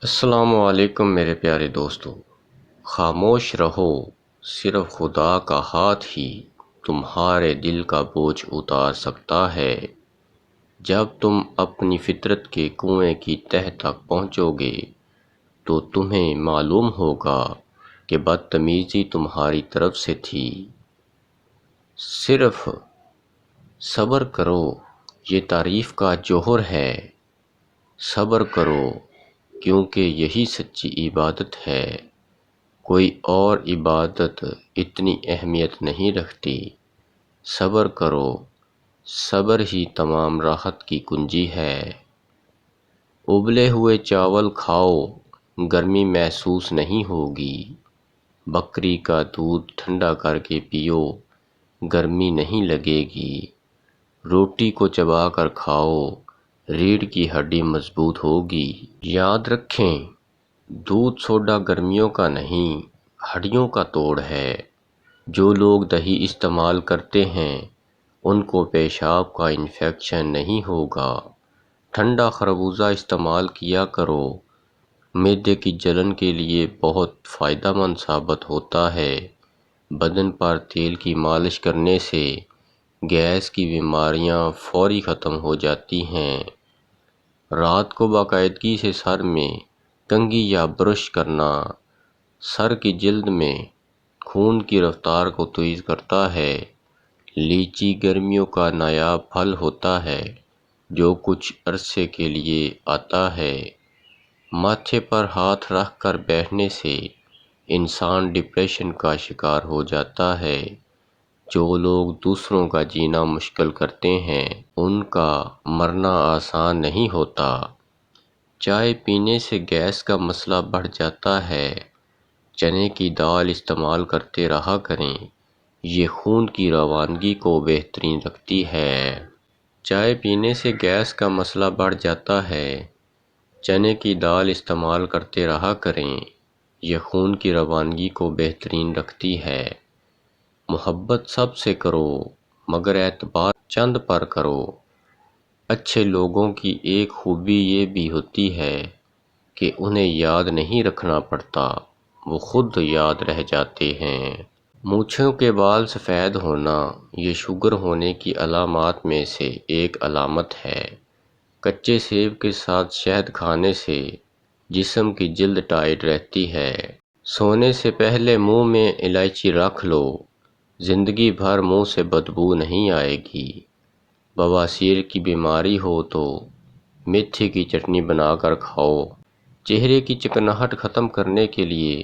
السلام علیکم میرے پیارے دوستو، خاموش رہو، صرف خدا کا ہاتھ ہی تمہارے دل کا بوجھ اتار سکتا ہے۔ جب تم اپنی فطرت کے کنویں کی تہہ تک پہنچو گے تو تمہیں معلوم ہوگا کہ بدتمیزی تمہاری طرف سے تھی۔ صرف صبر کرو، یہ تعریف کا جوہر ہے۔ صبر کرو کیونکہ یہی سچی عبادت ہے، کوئی اور عبادت اتنی اہمیت نہیں رکھتی۔ صبر کرو، صبر ہی تمام راحت کی کنجی ہے۔ ابلے ہوئے چاول کھاؤ، گرمی محسوس نہیں ہوگی۔ بکری کا دودھ ٹھنڈا کر کے پیو، گرمی نہیں لگے گی۔ روٹی کو چبا کر کھاؤ، ریڑھ کی ہڈی مضبوط ہوگی۔ یاد رکھیں، دودھ سوڈا گرمیوں کا نہیں، ہڈیوں کا توڑ ہے۔ جو لوگ دہی استعمال کرتے ہیں ان کو پیشاب کا انفیکشن نہیں ہوگا۔ ٹھنڈا خربوزہ استعمال کیا کرو، معدے کی جلن کے لیے بہت فائدہ مند ثابت ہوتا ہے۔ بدن پر تیل کی مالش کرنے سے گیس کی بیماریاں فوری ختم ہو جاتی ہیں۔ رات کو باقاعدگی سے سر میں کنگھی یا برش کرنا سر کی جلد میں خون کی رفتار کو تیز کرتا ہے۔ لیچی گرمیوں کا نایاب پھل ہوتا ہے جو کچھ عرصے کے لیے آتا ہے۔ ماتھے پر ہاتھ رکھ کر بیٹھنے سے انسان ڈپریشن کا شکار ہو جاتا ہے۔ جو لوگ دوسروں کا جینا مشکل کرتے ہیں ان کا مرنا آسان نہیں ہوتا۔ چائے پینے سے گیس کا مسئلہ بڑھ جاتا ہے۔ چنے کی دال استعمال کرتے رہا کریں، یہ خون کی روانگی کو بہترین رکھتی ہے۔ چائے پینے سے گیس کا مسئلہ بڑھ جاتا ہے۔ چنے کی دال استعمال کرتے رہا کریں، یہ خون کی روانگی کو بہترین رکھتی ہے۔ محبت سب سے کرو مگر اعتبار چند پر کرو۔ اچھے لوگوں کی ایک خوبی یہ بھی ہوتی ہے کہ انہیں یاد نہیں رکھنا پڑتا، وہ خود یاد رہ جاتے ہیں۔ مونچھوں کے بال سفید ہونا یہ شوگر ہونے کی علامات میں سے ایک علامت ہے۔ کچے سیب کے ساتھ شہد کھانے سے جسم کی جلد ٹائٹ رہتی ہے۔ سونے سے پہلے منہ میں الائچی رکھ لو، زندگی بھر منہ سے بدبو نہیں آئے گی۔ بواسیر کی بیماری ہو تو میتھی کی چٹنی بنا کر کھاؤ۔ چہرے کی چکناہٹ ختم کرنے کے لیے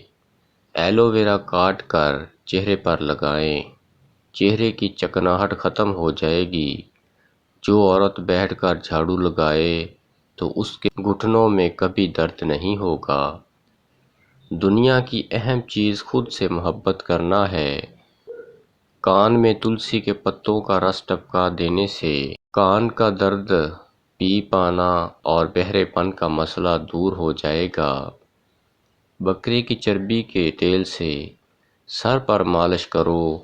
ایلو ویرا کاٹ کر چہرے پر لگائیں، چہرے کی چکناہٹ ختم ہو جائے گی۔ جو عورت بیٹھ کر جھاڑو لگائے تو اس کے گھٹنوں میں کبھی درد نہیں ہوگا۔ دنیا کی اہم چیز خود سے محبت کرنا ہے۔ کان میں تلسی کے پتوں کا رس ٹپکا دینے سے کان کا درد، پی پانا اور بہرے پن کا مسئلہ دور ہو جائے گا۔ بکری کی چربی کے تیل سے سر پر مالش کرو،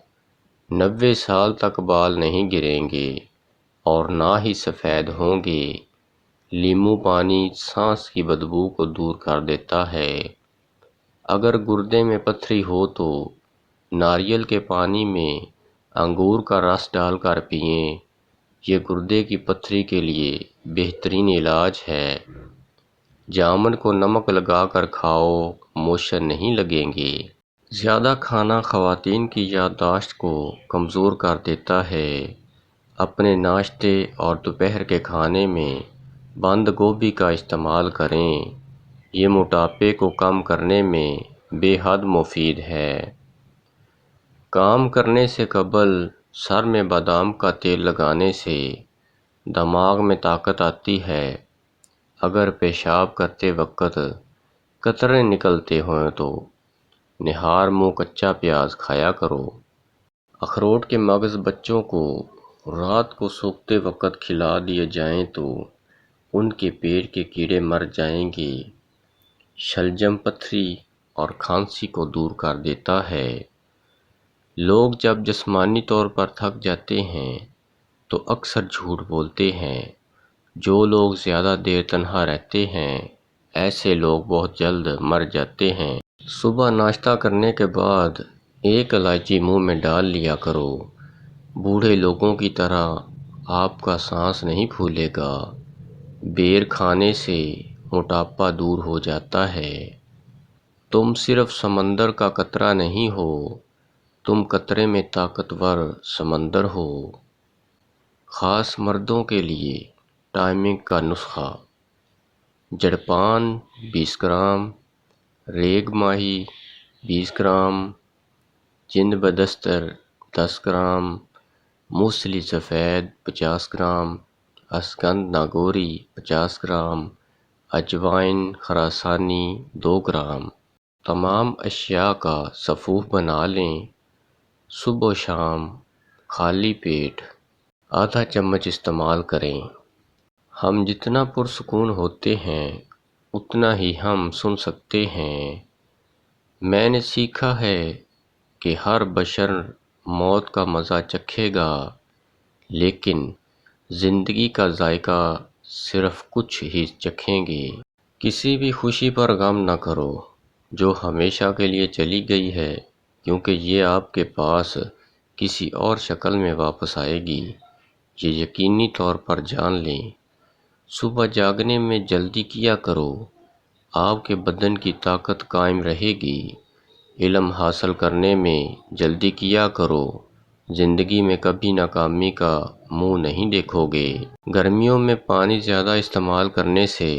90 سال تک بال نہیں گریں گے اور نہ ہی سفید ہوں گے۔ لیموں پانی سانس کی بدبو کو دور کر دیتا ہے۔ اگر گردے میں پتھری ہو تو ناریل کے پانی میں انگور کا رس ڈال کر پئیں، یہ گردے کی پتھری کے لیے بہترین علاج ہے۔ جامن کو نمک لگا کر کھاؤ، موشن نہیں لگیں گے۔ زیادہ کھانا خواتین کی یادداشت کو کمزور کر دیتا ہے۔ اپنے ناشتے اور دوپہر کے کھانے میں بند گوبھی کا استعمال کریں، یہ موٹاپے کو کم کرنے میں بے حد مفید ہے۔ کام کرنے سے قبل سر میں بادام کا تیل لگانے سے دماغ میں طاقت آتی ہے۔ اگر پیشاب کرتے وقت قطرے نکلتے ہوں تو نہار منہ کچا پیاز کھایا کرو۔ اخروٹ کے مغز بچوں کو رات کو سوتے وقت کھلا دیے جائیں تو ان کے پیٹ کے کیڑے مر جائیں گے۔ شلجم پتھری اور کھانسی کو دور کر دیتا ہے۔ لوگ جب جسمانی طور پر تھک جاتے ہیں تو اکثر جھوٹ بولتے ہیں۔ جو لوگ زیادہ دیر تنہا رہتے ہیں ایسے لوگ بہت جلد مر جاتے ہیں۔ صبح ناشتہ کرنے کے بعد ایک الائچی منہ میں ڈال لیا کرو۔ بوڑھے لوگوں کی طرح آپ کا سانس نہیں پھولے گا۔ بیر کھانے سے موٹاپا دور ہو جاتا ہے۔ تم صرف سمندر کا قطرہ نہیں ہو، تم قطرے میں طاقتور سمندر ہو۔ خاص مردوں کے لیے ٹائمنگ کا نسخہ: جڑپان 20 گرام، ریگ ماہی 20 گرام، جند بدستر 10 گرام، موسلی سفید 50 گرام، اسکند ناگوری 50 گرام، اجوائن خراسانی 2 گرام۔ تمام اشیاء کا صفوف بنا لیں۔ صبح و شام خالی پیٹ آدھا چمچ استعمال کریں۔ ہم جتنا پرسکون ہوتے ہیں اتنا ہی ہم سن سکتے ہیں۔ میں نے سیکھا ہے کہ ہر بشر موت کا مزہ چکھے گا، لیکن زندگی کا ذائقہ صرف کچھ ہی چکھیں گے۔ کسی بھی خوشی پر غم نہ کرو جو ہمیشہ کے لیے چلی گئی ہے، کیونکہ یہ آپ کے پاس کسی اور شکل میں واپس آئے گی، یہ یقینی طور پر جان لیں۔ صبح جاگنے میں جلدی کیا کرو، آپ کے بدن کی طاقت قائم رہے گی۔ علم حاصل کرنے میں جلدی کیا کرو، زندگی میں کبھی ناکامی کا منہ نہیں دیکھو گے۔ گرمیوں میں پانی زیادہ استعمال کرنے سے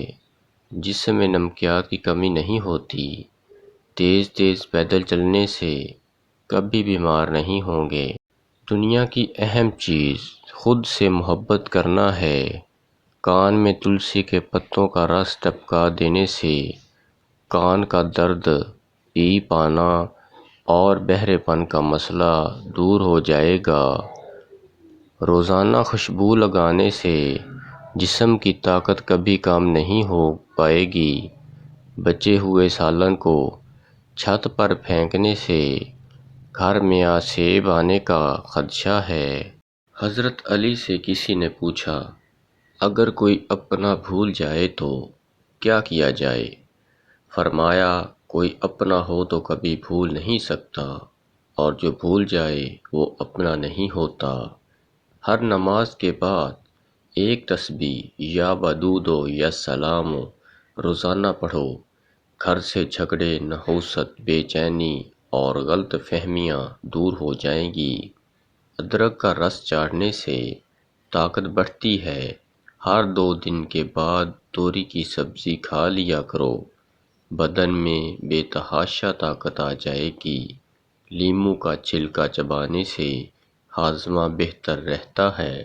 جسم میں نمکیات کی کمی نہیں ہوتی۔ تیز تیز پیدل چلنے سے کبھی بیمار نہیں ہوں گے۔ دنیا کی اہم چیز خود سے محبت کرنا ہے۔ کان میں تلسی کے پتوں کا رس ٹپکا دینے سے کان کا درد، پی پانا اور بہرے پن کا مسئلہ دور ہو جائے گا۔ روزانہ خوشبو لگانے سے جسم کی طاقت کبھی کم نہیں ہو پائے گی۔ بچے ہوئے سالن کو چھت پر پھینکنے سے گھر میں آسیب آنے کا خدشہ ہے۔ حضرت علی سے کسی نے پوچھا، اگر کوئی اپنا بھول جائے تو کیا کیا جائے؟ فرمایا، کوئی اپنا ہو تو کبھی بھول نہیں سکتا، اور جو بھول جائے وہ اپنا نہیں ہوتا۔ ہر نماز کے بعد ایک تسبیح یا ودود یا سلام روزانہ پڑھو۔ گھر سے جھگڑے، نحوست، بے چینی اور غلط فہمیاں دور ہو جائیں گی۔ ادرک کا رس چاٹنے سے طاقت بڑھتی ہے۔ ہر 2 دن کے بعد توری کی سبزی کھا لیا کرو، بدن میں بے تحاشا طاقت آ جائے گی۔ لیموں کا چھلکا چبانے سے ہاضمہ بہتر رہتا ہے۔